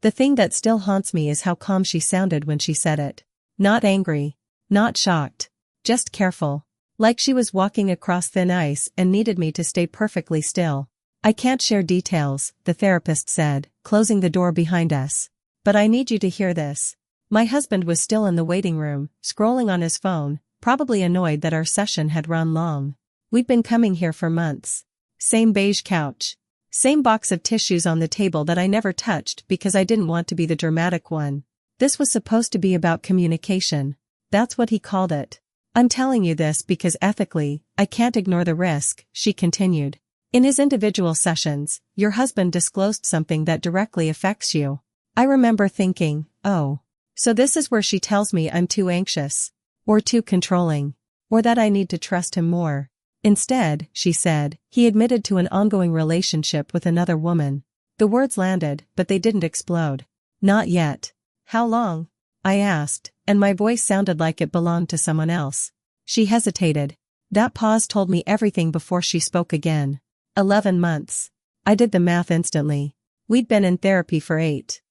The thing that still haunts me is how calm she sounded when she said it. Not angry. Not shocked. Just careful. Like she was walking across thin ice and needed me to stay perfectly still. I can't share details, the therapist said, closing the door behind us. But I need you to hear this. My husband was still in the waiting room, scrolling on his phone, probably annoyed that our session had run long. We'd been coming here for months. Same beige couch. Same box of tissues on the table that I never touched because I didn't want to be the dramatic one. This was supposed to be about communication. That's what he called it. I'm telling you this because ethically, I can't ignore the risk, she continued. In his individual sessions, your husband disclosed something that directly affects you. I remember thinking, oh. So this is where she tells me I'm too anxious. Or too controlling. Or that I need to trust him more. Instead, she said, he admitted to an ongoing relationship with another woman. The words landed, but they didn't explode. Not yet. How long? I asked, and my voice sounded like it belonged to someone else. She hesitated. That pause told me everything before she spoke again. 11 months. I did the math instantly. We'd been in therapy for 8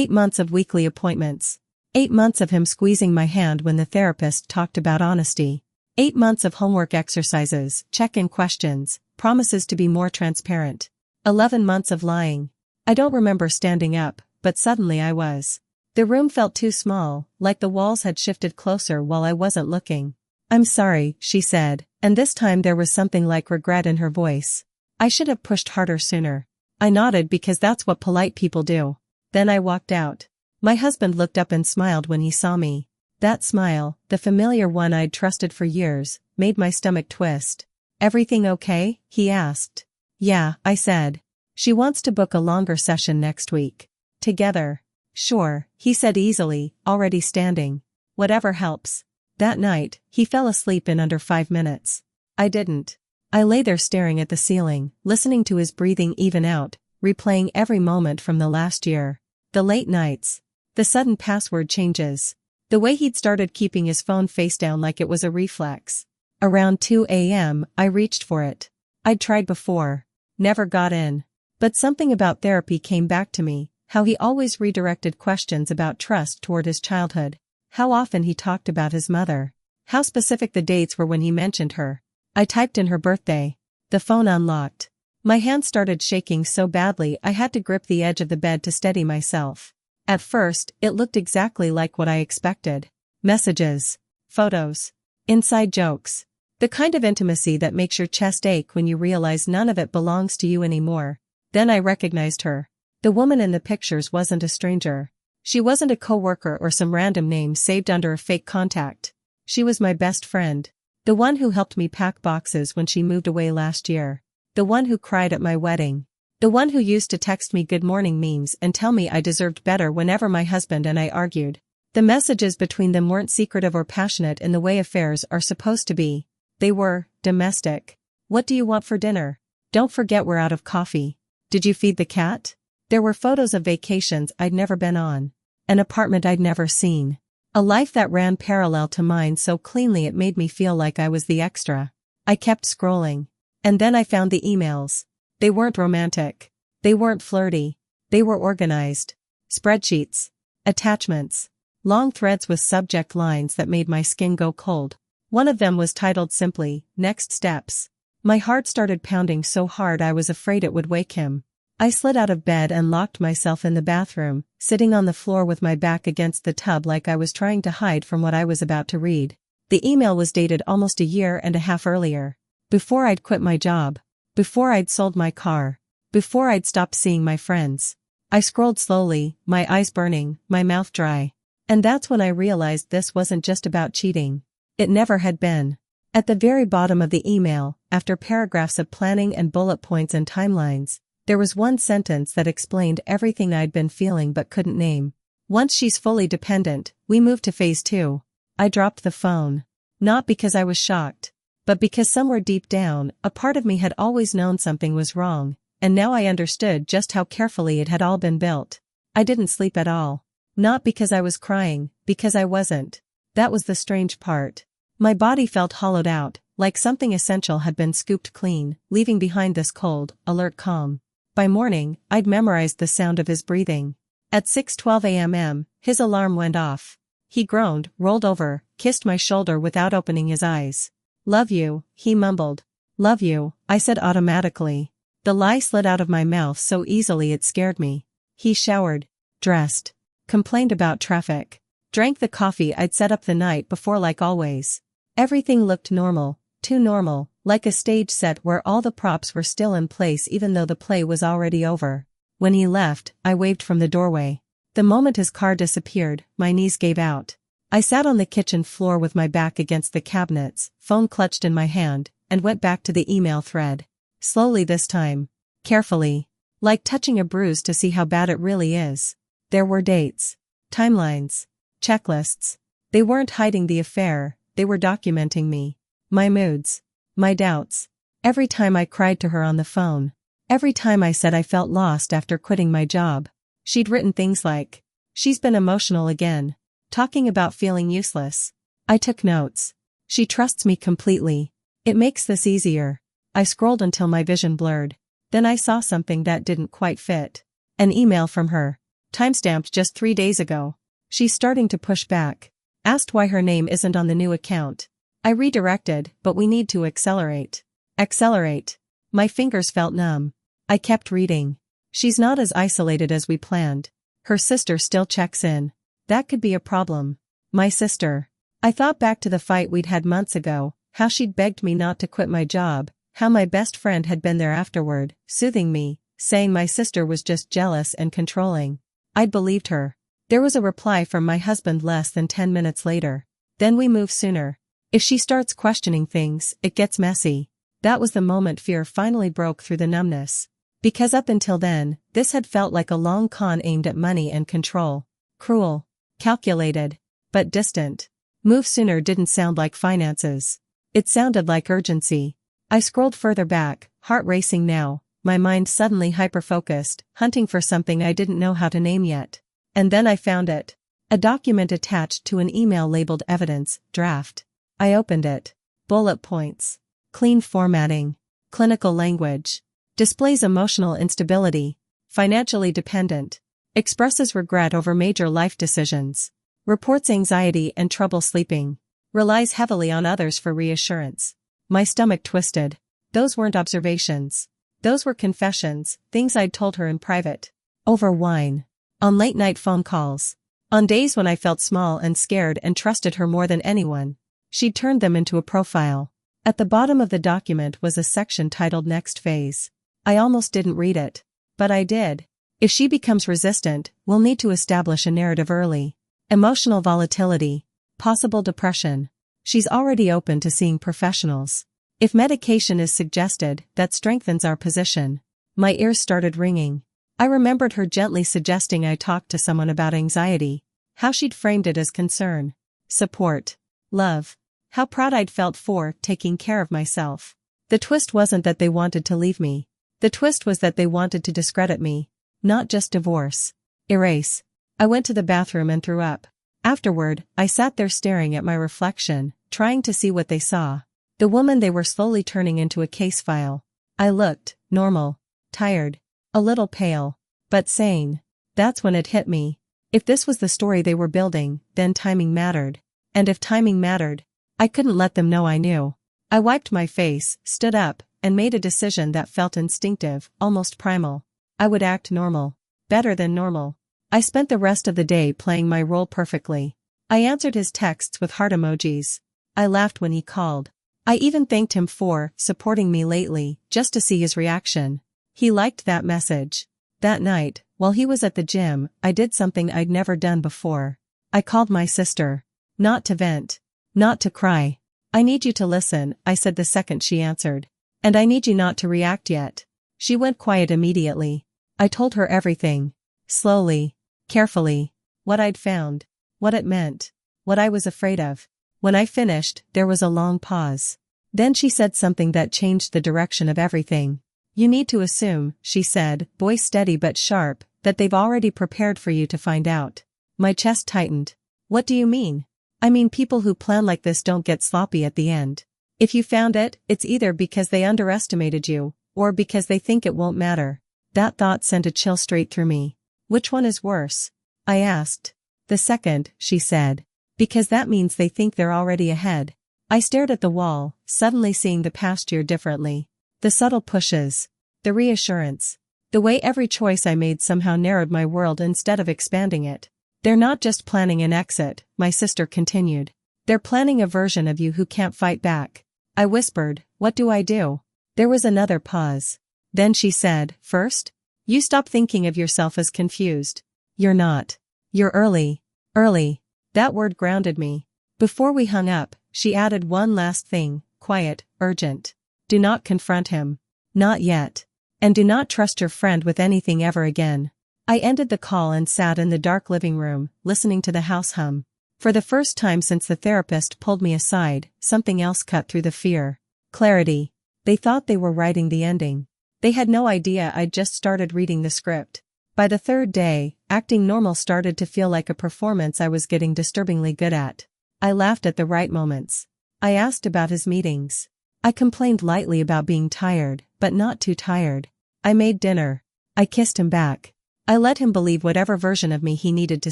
months of weekly appointments. 8 months of him squeezing my hand when the therapist talked about honesty. 8 months of homework exercises, check-in questions, promises to be more transparent. 11 months of lying. I don't remember standing up, but suddenly I was. The room felt too small, like the walls had shifted closer while I wasn't looking. I'm sorry, she said, and this time there was something like regret in her voice. I should have pushed harder sooner. I nodded because that's what polite people do. Then I walked out. My husband looked up and smiled when he saw me. That smile, the familiar one I'd trusted for years, made my stomach twist. Everything okay? He asked. Yeah, I said. She wants to book a longer session next week. Together. Sure, he said easily, already standing. Whatever helps. That night, he fell asleep in under 5 minutes. I didn't. I lay there staring at the ceiling, listening to his breathing even out, replaying every moment from the last year. The late nights. The sudden password changes. The way he'd started keeping his phone face down like it was a reflex. Around 2 a.m., I reached for it. I'd tried before. Never got in. But something about therapy came back to me, how he always redirected questions about trust toward his childhood. How often he talked about his mother. How specific the dates were when he mentioned her. I typed in her birthday. The phone unlocked. My hand started shaking so badly I had to grip the edge of the bed to steady myself. At first, it looked exactly like what I expected. Messages. Photos. Inside jokes. The kind of intimacy that makes your chest ache when you realize none of it belongs to you anymore. Then I recognized her. The woman in the pictures wasn't a stranger. She wasn't a coworker or some random name saved under a fake contact. She was my best friend. The one who helped me pack boxes when she moved away last year. The one who cried at my wedding. The one who used to text me good morning memes and tell me I deserved better whenever my husband and I argued. The messages between them weren't secretive or passionate in the way affairs are supposed to be. They were domestic. What do you want for dinner? Don't forget we're out of coffee. Did you feed the cat? There were photos of vacations I'd never been on. An apartment I'd never seen. A life that ran parallel to mine so cleanly it made me feel like I was the extra. I kept scrolling. And then I found the emails. They weren't romantic. They weren't flirty. They were organized. Spreadsheets. Attachments. Long threads with subject lines that made my skin go cold. One of them was titled simply, Next Steps. My heart started pounding so hard I was afraid it would wake him. I slid out of bed and locked myself in the bathroom, sitting on the floor with my back against the tub like I was trying to hide from what I was about to read. The email was dated almost a year and a half earlier. Before I'd quit my job. Before I'd sold my car. Before I'd stopped seeing my friends. I scrolled slowly, my eyes burning, my mouth dry. And that's when I realized this wasn't just about cheating. It never had been. At the very bottom of the email, after paragraphs of planning and bullet points and timelines, there was one sentence that explained everything I'd been feeling but couldn't name. Once she's fully dependent, we move to phase 2. I dropped the phone. Not because I was shocked, but because somewhere deep down, a part of me had always known something was wrong, and now I understood just how carefully it had all been built. I didn't sleep at all. Not because I was crying, because I wasn't. That was the strange part. My body felt hollowed out, like something essential had been scooped clean, leaving behind this cold, alert calm. By morning, I'd memorized the sound of his breathing. At 6:12 a.m., his alarm went off. He groaned, rolled over, kissed my shoulder without opening his eyes. "Love you," he mumbled. "Love you," I said automatically. The lie slid out of my mouth so easily it scared me. He showered, dressed, complained about traffic, drank the coffee I'd set up the night before like always. Everything looked normal, too normal, like a stage set where all the props were still in place even though the play was already over. When he left, I waved from the doorway. The moment his car disappeared, my knees gave out. I sat on the kitchen floor with my back against the cabinets, phone clutched in my hand, and went back to the email thread. Slowly this time. Carefully. Like touching a bruise to see how bad it really is. There were dates. Timelines. Checklists. They weren't hiding the affair, they were documenting me. My moods. My doubts. Every time I cried to her on the phone. Every time I said I felt lost after quitting my job. She'd written things like, "She's been emotional again." Talking about feeling useless. I took notes. "She trusts me completely. It makes this easier." I scrolled until my vision blurred. Then I saw something that didn't quite fit. An email from her. Timestamped just 3 days ago. She's starting to push back. Asked why her name isn't on the new account. I redirected, "But we need to accelerate." Accelerate. My fingers felt numb. I kept reading. "She's not as isolated as we planned. Her sister still checks in. That could be a problem." My sister. I thought back to the fight we'd had months ago, how she'd begged me not to quit my job, how my best friend had been there afterward, soothing me, saying my sister was just jealous and controlling. I'd believed her. There was a reply from my husband less than 10 minutes later. "Then we move sooner. If she starts questioning things, it gets messy." That was the moment fear finally broke through the numbness. Because up until then, this had felt like a long con aimed at money and control. Cruel. Calculated. But distant. Move sooner didn't sound like finances. It sounded like urgency. I scrolled further back, heart racing now, my mind suddenly hyper-focused, hunting for something I didn't know how to name yet. And then I found it. A document attached to an email labeled Evidence, Draft. I opened it. Bullet points. Clean formatting. Clinical language. Displays emotional instability. Financially dependent. Expresses regret over major life decisions. Reports anxiety and trouble sleeping. Relies heavily on others for reassurance. My stomach twisted. Those weren't observations. Those were confessions, things I'd told her in private. Over wine. On late-night phone calls. On days when I felt small and scared and trusted her more than anyone. She'd turned them into a profile. At the bottom of the document was a section titled Next Phase. I almost didn't read it. But I did. If she becomes resistant, we'll need to establish a narrative early. Emotional volatility. Possible depression. She's already open to seeing professionals. If medication is suggested, that strengthens our position. My ears started ringing. I remembered her gently suggesting I talk to someone about anxiety. How she'd framed it as concern. Support. Love. How proud I'd felt for taking care of myself. The twist wasn't that they wanted to leave me. The twist was that they wanted to discredit me. Not just divorce. Erase. I went to the bathroom and threw up. Afterward, I sat there staring at my reflection, trying to see what they saw. The woman they were slowly turning into a case file. I looked, normal. Tired. A little pale. But sane. That's when it hit me. If this was the story they were building, then timing mattered. And if timing mattered, I couldn't let them know I knew. I wiped my face, stood up, and made a decision that felt instinctive, almost primal. I would act normal. Better than normal. I spent the rest of the day playing my role perfectly. I answered his texts with heart emojis. I laughed when he called. I even thanked him for supporting me lately, just to see his reaction. He liked that message. That night, while he was at the gym, I did something I'd never done before. I called my sister. Not to vent. Not to cry. "I need you to listen," I said the second she answered. "And I need you not to react yet." She went quiet immediately. I told her everything. Slowly. Carefully. What I'd found. What it meant. What I was afraid of. When I finished, there was a long pause. Then she said something that changed the direction of everything. "You need to assume," she said, voice steady but sharp, "that they've already prepared for you to find out." My chest tightened. "What do you mean?" "I mean people who plan like this don't get sloppy at the end. If you found it, it's either because they underestimated you, or because they think it won't matter." That thought sent a chill straight through me. Which one is worse? I asked. The second, she said. Because that means they think they're already ahead. I stared at the wall, suddenly seeing the past year differently. The subtle pushes. The reassurance. The way every choice I made somehow narrowed my world instead of expanding it. They're not just planning an exit, my sister continued. They're planning a version of you who can't fight back. I whispered, what do I do? There was another pause. Then she said, first, you stop thinking of yourself as confused. You're not. You're early. Early. That word grounded me. Before we hung up, she added one last thing, quiet, urgent. Do not confront him. Not yet. And do not trust your friend with anything ever again. I ended the call and sat in the dark living room, listening to the house hum. For the first time since the therapist pulled me aside, something else cut through the fear. Clarity. They thought they were writing the ending. They had no idea I'd just started reading the script. By the third day, acting normal started to feel like a performance I was getting disturbingly good at. I laughed at the right moments. I asked about his meetings. I complained lightly about being tired, but not too tired. I made dinner. I kissed him back. I let him believe whatever version of me he needed to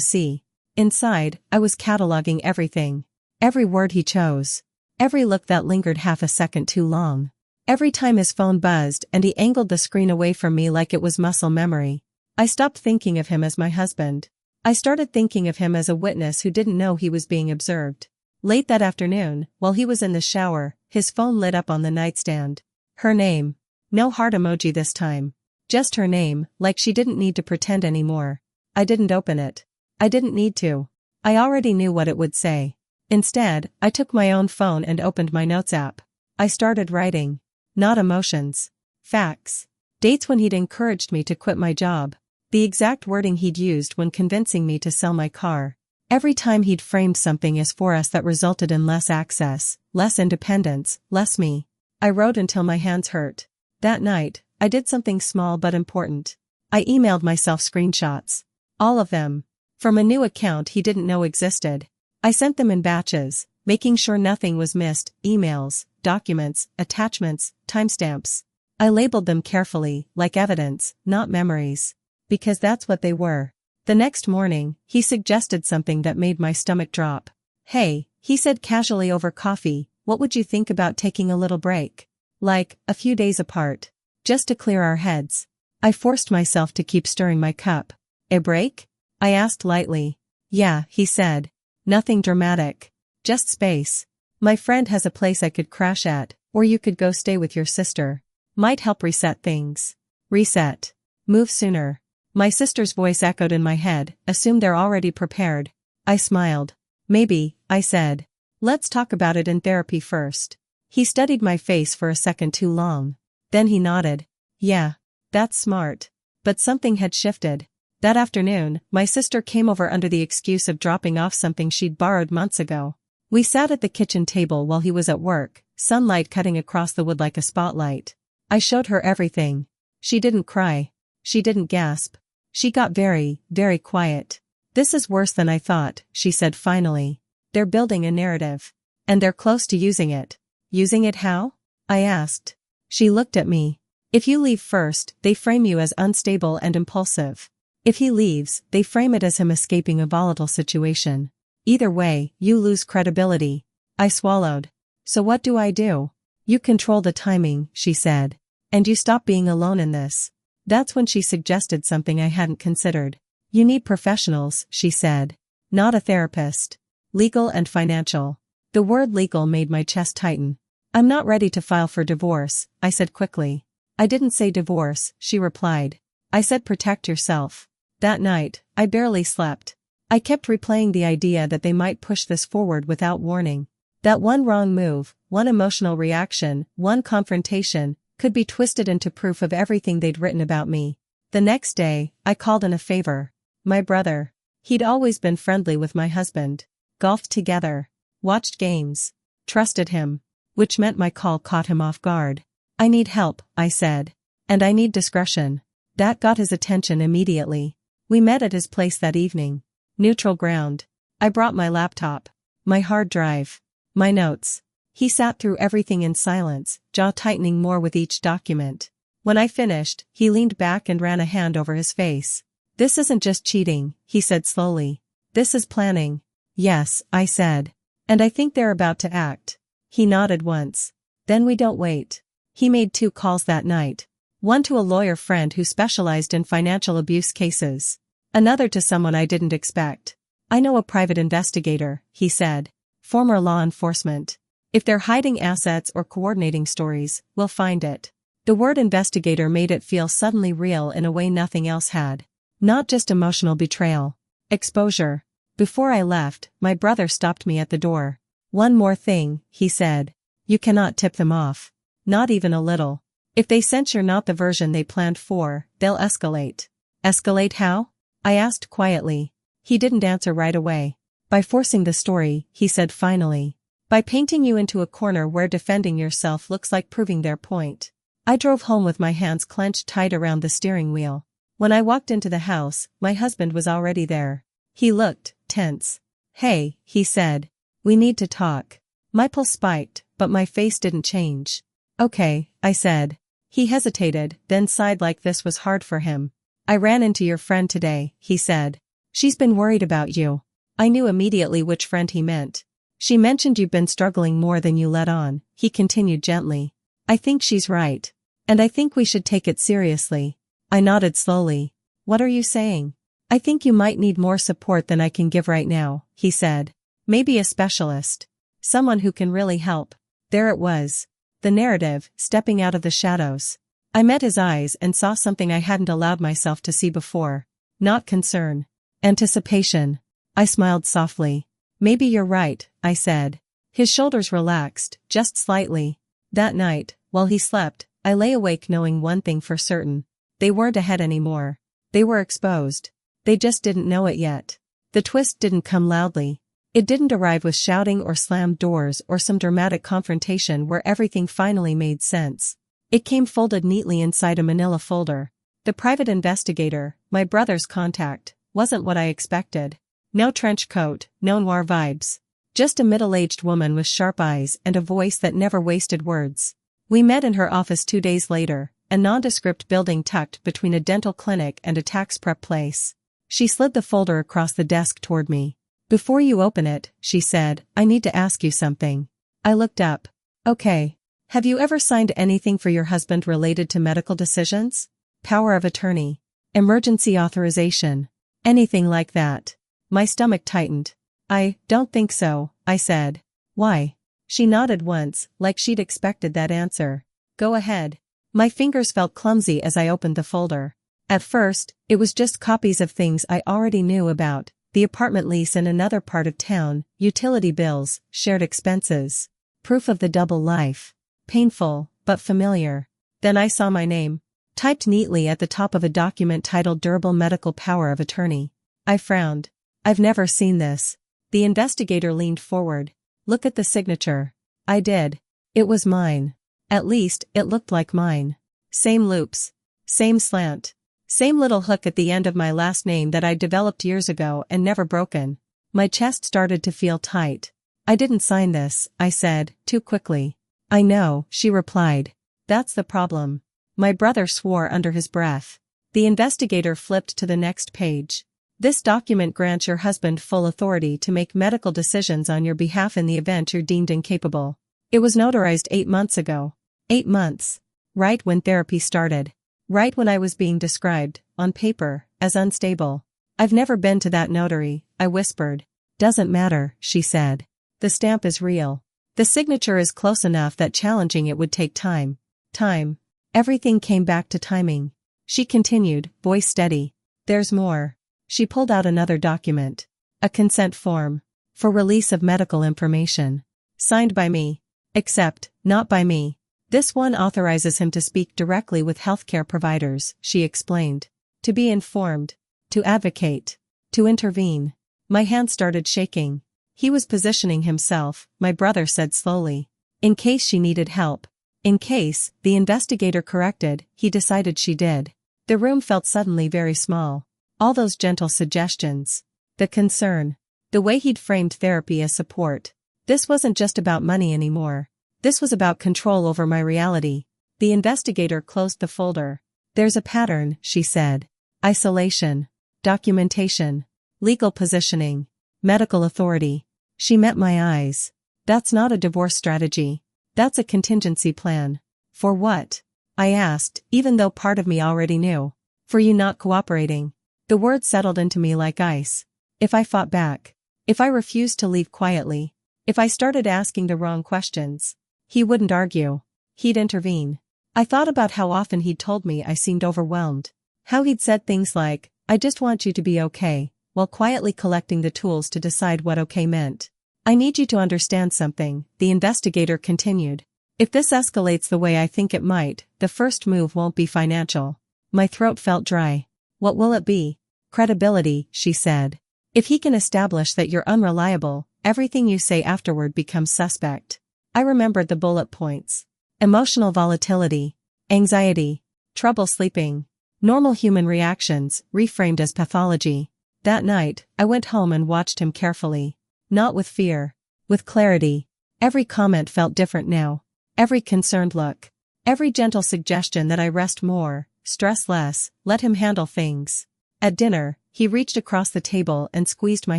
see. Inside, I was cataloging everything. Every word he chose. Every look that lingered half a second too long. Every time his phone buzzed and he angled the screen away from me like it was muscle memory. I stopped thinking of him as my husband. I started thinking of him as a witness who didn't know he was being observed. Late that afternoon, while he was in the shower, his phone lit up on the nightstand. Her name. No heart emoji this time. Just her name, like she didn't need to pretend anymore. I didn't open it. I didn't need to. I already knew what it would say. Instead, I took my own phone and opened my notes app. I started writing. Not emotions. Facts. Dates when he'd encouraged me to quit my job. The exact wording he'd used when convincing me to sell my car. Every time he'd framed something as for us that resulted in less access, less independence, less me. I wrote until my hands hurt. That night, I did something small but important. I emailed myself screenshots. All of them. From a new account he didn't know existed. I sent them in batches, making sure nothing was missed, emails, documents, attachments, timestamps. I labeled them carefully, like evidence, not memories. Because that's what they were. The next morning, he suggested something that made my stomach drop. Hey, he said casually over coffee, what would you think about taking a little break? Like, a few days apart. Just to clear our heads. I forced myself to keep stirring my cup. A break? I asked lightly. Yeah, he said. Nothing dramatic. Just space. My friend has a place I could crash at, or you could go stay with your sister. Might help reset things. Reset. Move sooner. My sister's voice echoed in my head, assume they're already prepared. I smiled. Maybe, I said. Let's talk about it in therapy first. He studied my face for a second too long. Then he nodded. Yeah. That's smart. But something had shifted. That afternoon, my sister came over under the excuse of dropping off something she'd borrowed months ago. We sat at the kitchen table while he was at work, sunlight cutting across the wood like a spotlight. I showed her everything. She didn't cry. She didn't gasp. She got very, very quiet. This is worse than I thought, she said finally. They're building a narrative. And they're close to using it. Using it how? I asked. She looked at me. If you leave first, they frame you as unstable and impulsive. If he leaves, they frame it as him escaping a volatile situation. Either way, you lose credibility. I swallowed. So what do I do? You control the timing, she said. And you stop being alone in this. That's when she suggested something I hadn't considered. You need professionals, she said. Not a therapist. Legal and financial. The word legal made my chest tighten. I'm not ready to file for divorce, I said quickly. I didn't say divorce, she replied. I said protect yourself. That night, I barely slept. I kept replaying the idea that they might push this forward without warning. That one wrong move, one emotional reaction, one confrontation, could be twisted into proof of everything they'd written about me. The next day, I called in a favor. My brother. He'd always been friendly with my husband. Golfed together. Watched games. Trusted him. Which meant my call caught him off guard. I need help, I said. And I need discretion. That got his attention immediately. We met at his place that evening. Neutral ground. I brought my laptop. My hard drive. My notes. He sat through everything in silence, jaw tightening more with each document. When I finished, he leaned back and ran a hand over his face. This isn't just cheating, he said slowly. This is planning. Yes, I said. And I think they're about to act. He nodded once. Then we don't wait. He made 2 calls that night. One to a lawyer friend who specialized in financial abuse cases. Another to someone I didn't expect. I know a private investigator, he said. Former law enforcement. If they're hiding assets or coordinating stories, we'll find it. The word investigator made it feel suddenly real in a way nothing else had. Not just emotional betrayal. Exposure. Before I left, my brother stopped me at the door. One more thing, he said. You cannot tip them off. Not even a little. If they sense you're not the version they planned for, they'll escalate. Escalate how? I asked quietly. He didn't answer right away. By forcing the story, he said finally. By painting you into a corner where defending yourself looks like proving their point. I drove home with my hands clenched tight around the steering wheel. When I walked into the house, my husband was already there. He looked tense. Hey, he said. We need to talk. My pulse spiked, but my face didn't change. Okay, I said. He hesitated, then sighed like this was hard for him. I ran into your friend today, he said. She's been worried about you. I knew immediately which friend he meant. She mentioned you've been struggling more than you let on, he continued gently. I think she's right. And I think we should take it seriously. I nodded slowly. What are you saying? I think you might need more support than I can give right now, he said. Maybe a specialist. Someone who can really help. There it was. The narrative, stepping out of the shadows. I met his eyes and saw something I hadn't allowed myself to see before. Not concern. Anticipation. I smiled softly. Maybe you're right, I said. His shoulders relaxed, just slightly. That night, while he slept, I lay awake knowing one thing for certain. They weren't ahead anymore. They were exposed. They just didn't know it yet. The twist didn't come loudly. It didn't arrive with shouting or slammed doors or some dramatic confrontation where everything finally made sense. It came folded neatly inside a manila folder. The private investigator, my brother's contact, wasn't what I expected. No trench coat, no noir vibes. Just a middle-aged woman with sharp eyes and a voice that never wasted words. We met in her office 2 days later, a nondescript building tucked between a dental clinic and a tax prep place. She slid the folder across the desk toward me. Before you open it, she said, I need to ask you something. I looked up. Okay. Have you ever signed anything for your husband related to medical decisions? Power of attorney. Emergency authorization. Anything like that? My stomach tightened. I don't think so, I said. Why? She nodded once, like she'd expected that answer. Go ahead. My fingers felt clumsy as I opened the folder. At first, it was just copies of things I already knew about, the apartment lease in another part of town, utility bills, shared expenses. Proof of the double life. Painful, but familiar. Then I saw my name, typed neatly at the top of a document titled Durable Medical Power of Attorney. I frowned. I've never seen this. The investigator leaned forward. Look at the signature. I did. It was mine. At least, it looked like mine. Same loops. Same slant. Same little hook at the end of my last name that I'd developed years ago and never broken. My chest started to feel tight. I didn't sign this, I said, too quickly. I know, she replied. That's the problem. My brother swore under his breath. The investigator flipped to the next page. This document grants your husband full authority to make medical decisions on your behalf in the event you're deemed incapable. It was notarized 8 months ago. 8 months. Right when therapy started. Right when I was being described, on paper, as unstable. I've never been to that notary, I whispered. Doesn't matter, she said. The stamp is real. The signature is close enough that challenging it would take time. Time. Everything came back to timing. She continued, voice steady. There's more. She pulled out another document. A consent form. For release of medical information. Signed by me. Except, not by me. This one authorizes him to speak directly with healthcare providers, she explained. To be informed. To advocate. To intervene. My hand started shaking. He was positioning himself, my brother said slowly. In case she needed help. In case, the investigator corrected, he decided she did. The room felt suddenly very small. All those gentle suggestions. The concern. The way he'd framed therapy as support. This wasn't just about money anymore. This was about control over my reality. The investigator closed the folder. There's a pattern, she said. Isolation. documentation, legal positioning, medical authority. She met my eyes. That's not a divorce strategy. That's a contingency plan. For what? I asked, even though part of me already knew. For you not cooperating. The words settled into me like ice. If I fought back. If I refused to leave quietly. If I started asking the wrong questions. He wouldn't argue. He'd intervene. I thought about how often he'd told me I seemed overwhelmed. How he'd said things like, I just want you to be okay, while quietly collecting the tools to decide what okay meant. I need you to understand something, the investigator continued. If this escalates the way I think it might, the first move won't be financial. My throat felt dry. What will it be? Credibility, she said. If he can establish that you're unreliable, everything you say afterward becomes suspect. I remembered the bullet points. Emotional volatility, anxiety, trouble sleeping, normal human reactions, reframed as pathology. That night, I went home and watched him carefully. Not with fear. With clarity. Every comment felt different now. Every concerned look. Every gentle suggestion that I rest more, stress less, let him handle things. At dinner, he reached across the table and squeezed my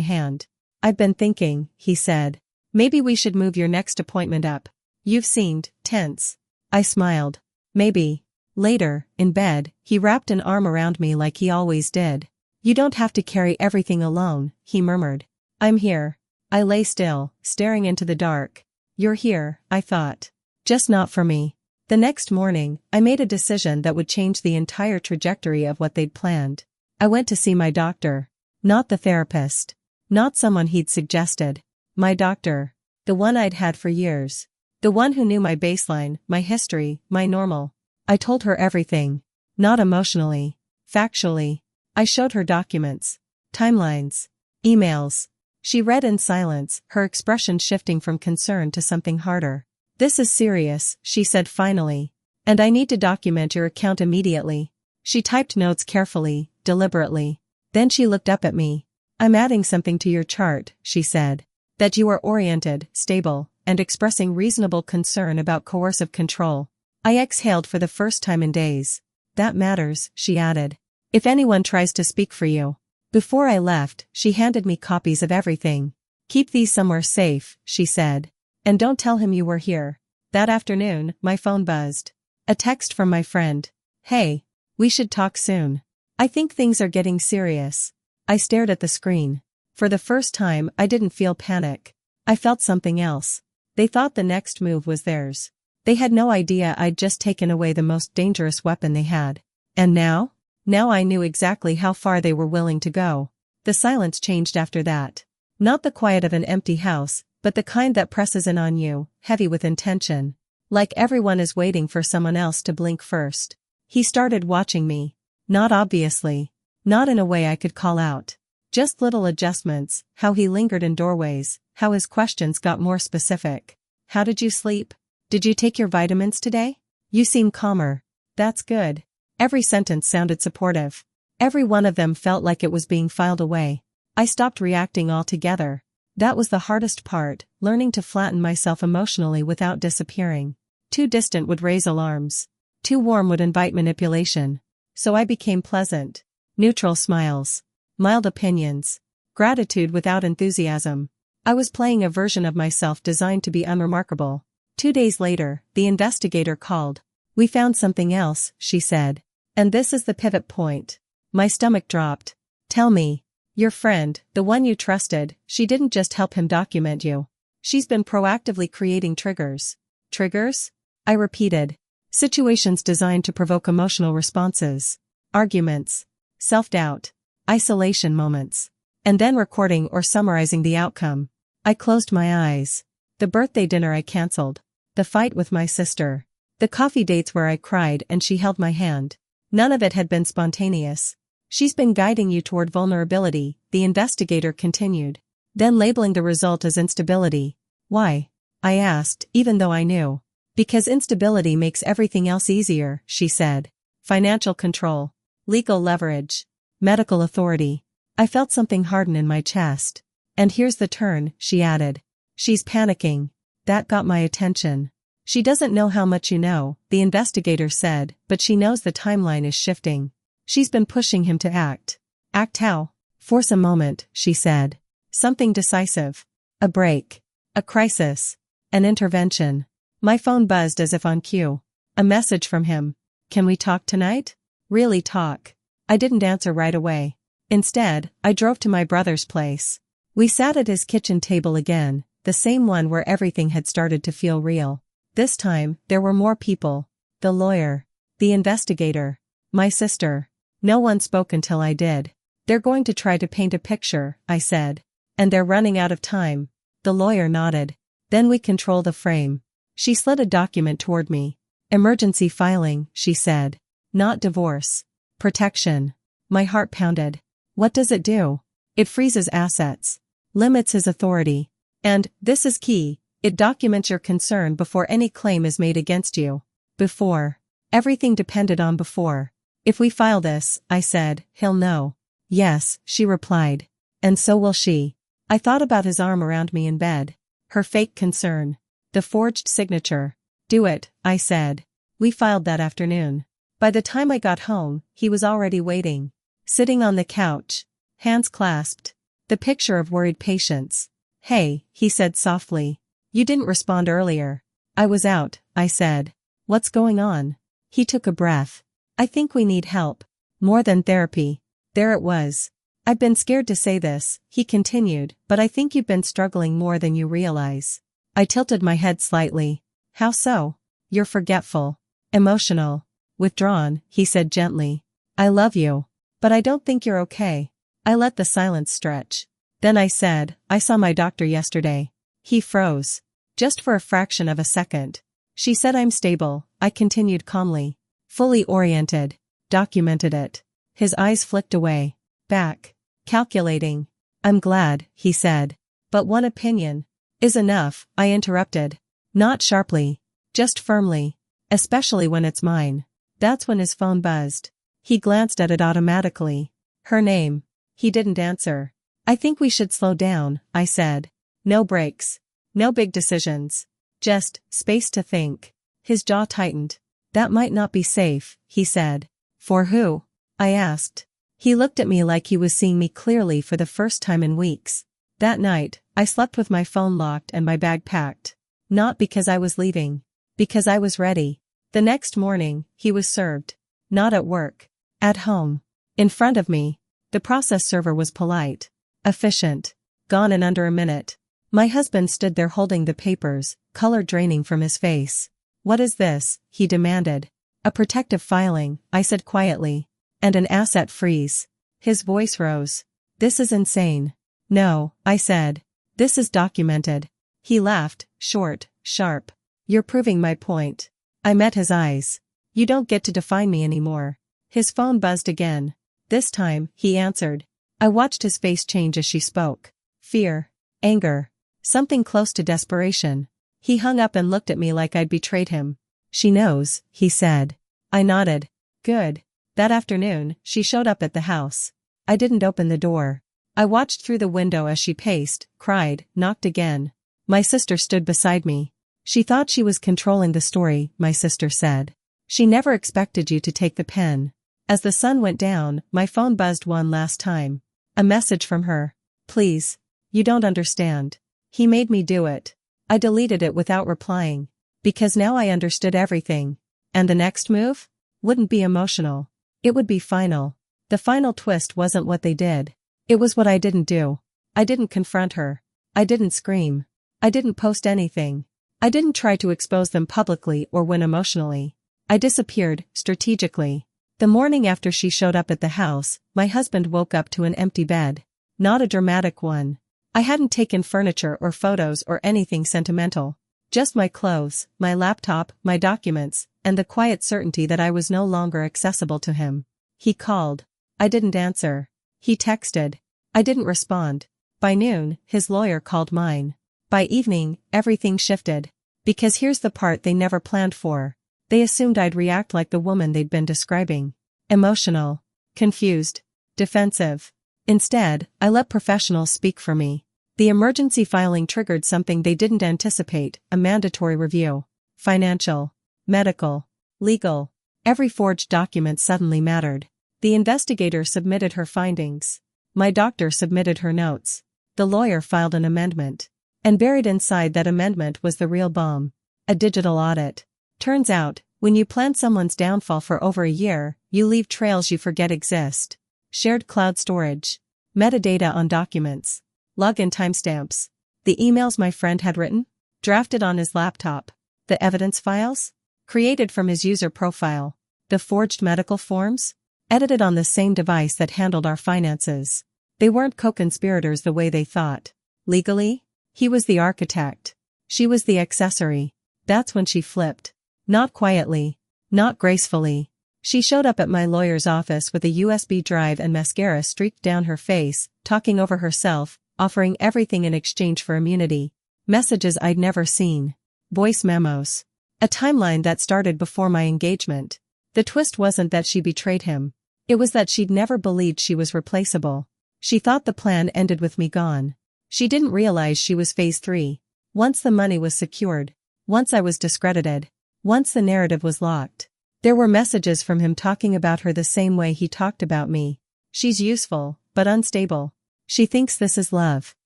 hand. I've been thinking, he said. Maybe we should move your next appointment up. You've seemed tense. I smiled. Maybe. Later, in bed, he wrapped an arm around me like he always did. You don't have to carry everything alone, he murmured. I'm here. I lay still, staring into the dark. You're here, I thought. Just not for me. The next morning, I made a decision that would change the entire trajectory of what they'd planned. I went to see my doctor. Not the therapist. Not someone he'd suggested. My doctor. The one I'd had for years. The one who knew my baseline, my history, my normal. I told her everything. Not emotionally. Factually. I showed her documents. Timelines. Emails. She read in silence, her expression shifting from concern to something harder. This is serious, she said finally. And I need to document your account immediately. She typed notes carefully, deliberately. Then she looked up at me. I'm adding something to your chart, she said. That you are oriented, stable, and expressing reasonable concern about coercive control. I exhaled for the first time in days. That matters, she added. If anyone tries to speak for you. Before I left, she handed me copies of everything. Keep these somewhere safe, she said. And don't tell him you were here. That afternoon, my phone buzzed. A text from my friend. Hey, we should talk soon. I think things are getting serious. I stared at the screen. For the first time, I didn't feel panic. I felt something else. They thought the next move was theirs. They had no idea I'd just taken away the most dangerous weapon they had. And now? Now I knew exactly how far they were willing to go. The silence changed after that. Not the quiet of an empty house, but the kind that presses in on you, heavy with intention. Like everyone is waiting for someone else to blink first. He started watching me. Not obviously. Not in a way I could call out. Just little adjustments, how he lingered in doorways, how his questions got more specific. How did you sleep? Did you take your vitamins today? You seem calmer. That's good. Every sentence sounded supportive. Every one of them felt like it was being filed away. I stopped reacting altogether. That was the hardest part, learning to flatten myself emotionally without disappearing. Too distant would raise alarms. Too warm would invite manipulation. So I became pleasant. Neutral smiles. Mild opinions. Gratitude without enthusiasm. I was playing a version of myself designed to be unremarkable. 2 days later, the investigator called. We found something else, she said. And this is the pivot point. My stomach dropped. Tell me. Your friend, the one you trusted, she didn't just help him document you. She's been proactively creating triggers. Triggers? I repeated. Situations designed to provoke emotional responses. Arguments. Self-doubt. Isolation moments. And then recording or summarizing the outcome. I closed my eyes. The birthday dinner I canceled. The fight with my sister. The coffee dates where I cried and she held my hand. None of it had been spontaneous. She's been guiding you toward vulnerability, the investigator continued. Then labeling the result as instability. Why? I asked, even though I knew. Because instability makes everything else easier, she said. Financial control. Legal leverage. Medical authority. I felt something harden in my chest. And here's the turn, she added. She's panicking. That got my attention. She doesn't know how much you know, the investigator said, but she knows the timeline is shifting. She's been pushing him to act. Act how? Force a moment, she said. Something decisive. A break. A crisis. An intervention. My phone buzzed as if on cue. A message from him. Can we talk tonight? Really talk. I didn't answer right away. Instead, I drove to my brother's place. We sat at his kitchen table again, the same one where everything had started to feel real. This time, there were more people. The lawyer. The investigator. My sister. No one spoke until I did. They're going to try to paint a picture, I said. And they're running out of time. The lawyer nodded. Then we control the frame. She slid a document toward me. Emergency filing, she said. Not divorce. Protection. My heart pounded. What does it do? It freezes assets. Limits his authority. And, this is key, it documents your concern before any claim is made against you. Before. Everything depended on before. If we file this, I said, he'll know. Yes, she replied. And so will she. I thought about his arm around me in bed. Her fake concern. The forged signature. Do it, I said. We filed that afternoon. By the time I got home, he was already waiting. Sitting on the couch. Hands clasped. The picture of worried patience. Hey, he said softly. You didn't respond earlier. I was out, I said. What's going on? He took a breath. I think we need help. More than therapy. There it was. I've been scared to say this, he continued, but I think you've been struggling more than you realize. I tilted my head slightly. How so? You're forgetful. Emotional. Withdrawn, he said gently. I love you. But I don't think you're okay. I let the silence stretch. Then I said, I saw my doctor yesterday. He froze. Just for a fraction of a second. She said I'm stable, I continued calmly. Fully oriented. Documented it. His eyes flicked away. Back. Calculating. I'm glad, he said. But one opinion is enough, I interrupted. Not sharply. Just firmly. Especially when it's mine. That's when his phone buzzed. He glanced at it automatically. Her name. He didn't answer. I think we should slow down, I said. No breaks. No big decisions. Just space to think. His jaw tightened. That might not be safe, he said. For who? I asked. He looked at me like he was seeing me clearly for the first time in weeks. That night, I slept with my phone locked and my bag packed. Not because I was leaving. Because I was ready. The next morning, he was served. Not at work. At home. In front of me. The process server was polite. Efficient. Gone in under a minute. My husband stood there holding the papers, color draining from his face. What is this? He demanded. A protective filing, I said quietly. And an asset freeze. His voice rose. This is insane. No, I said. This is documented. He laughed, short, sharp. You're proving my point. I met his eyes. You don't get to define me anymore. His phone buzzed again. This time, he answered. I watched his face change as she spoke. Fear. Anger. Something close to desperation. He hung up and looked at me like I'd betrayed him. She knows, he said. I nodded. Good. That afternoon, she showed up at the house. I didn't open the door. I watched through the window as she paced, cried, knocked again. My sister stood beside me. She thought she was controlling the story, my sister said. She never expected you to take the pen. As the sun went down, my phone buzzed one last time. A message from her. Please. You don't understand. He made me do it. I deleted it without replying. Because now I understood everything. And the next move? Wouldn't be emotional. It would be final. The final twist wasn't what they did. It was what I didn't do. I didn't confront her. I didn't scream. I didn't post anything. I didn't try to expose them publicly or win emotionally. I disappeared, strategically. The morning after she showed up at the house, my husband woke up to an empty bed. Not a dramatic one. I hadn't taken furniture or photos or anything sentimental. Just my clothes, my laptop, my documents, and the quiet certainty that I was no longer accessible to him. He called. I didn't answer. He texted. I didn't respond. By noon, his lawyer called mine. By evening, everything shifted. Because here's the part they never planned for. They assumed I'd react like the woman they'd been describing. Emotional. Confused. Defensive. Instead, I let professionals speak for me. The emergency filing triggered something they didn't anticipate, a mandatory review. Financial. Medical. Legal. Every forged document suddenly mattered. The investigator submitted her findings. My doctor submitted her notes. The lawyer filed an amendment. And buried inside that amendment was the real bomb. A digital audit. Turns out, when you plan someone's downfall for over a year, you leave trails you forget exist. Shared cloud storage. Metadata on documents. Login timestamps. The emails my friend had written? Drafted on his laptop. The evidence files? Created from his user profile. The forged medical forms? Edited on the same device that handled our finances. They weren't co-conspirators the way they thought. Legally? He was the architect. She was the accessory. That's when she flipped. Not quietly. Not gracefully. She showed up at my lawyer's office with a USB drive and mascara streaked down her face, talking over herself, offering everything in exchange for immunity. Messages I'd never seen. Voice memos. A timeline that started before my engagement. The twist wasn't that she betrayed him. It was that she'd never believed she was replaceable. She thought the plan ended with me gone. She didn't realize she was phase 3. Once the money was secured. Once I was discredited. Once the narrative was locked. There were messages from him talking about her the same way he talked about me. She's useful, but unstable. She thinks this is love.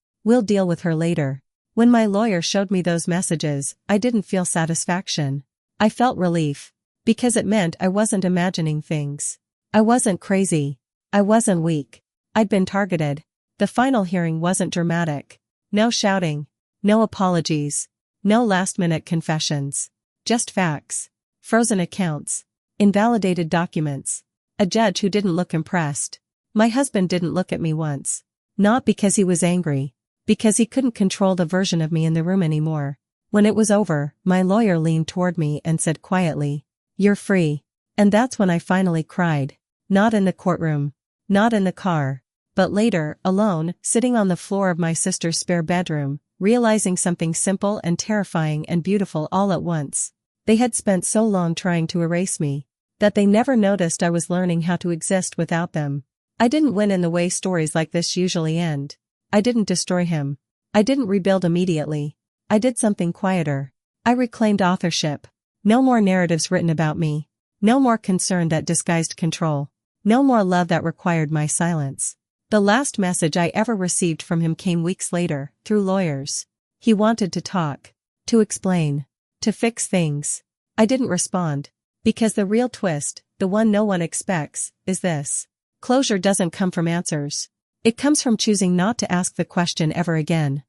We'll deal with her later. When my lawyer showed me those messages, I didn't feel satisfaction. I felt relief. Because it meant I wasn't imagining things. I wasn't crazy. I wasn't weak. I'd been targeted. The final hearing wasn't dramatic. No shouting. No apologies. No last-minute confessions. Just facts. Frozen accounts. Invalidated documents. A judge who didn't look impressed. My husband didn't look at me once. Not because he was angry. Because he couldn't control the version of me in the room anymore. When it was over, my lawyer leaned toward me and said quietly, "You're free." And that's when I finally cried. Not in the courtroom. Not in the car. But later, alone, sitting on the floor of my sister's spare bedroom, realizing something simple and terrifying and beautiful all at once. They had spent so long trying to erase me, that they never noticed I was learning how to exist without them. I didn't win in the way stories like this usually end. I didn't destroy him. I didn't rebuild immediately. I did something quieter. I reclaimed authorship. No more narratives written about me. No more concern that disguised control. No more love that required my silence. The last message I ever received from him came weeks later, through lawyers. He wanted to talk. To explain. To fix things. I didn't respond. Because the real twist, the one no one expects, is this. Closure doesn't come from answers. It comes from choosing not to ask the question ever again.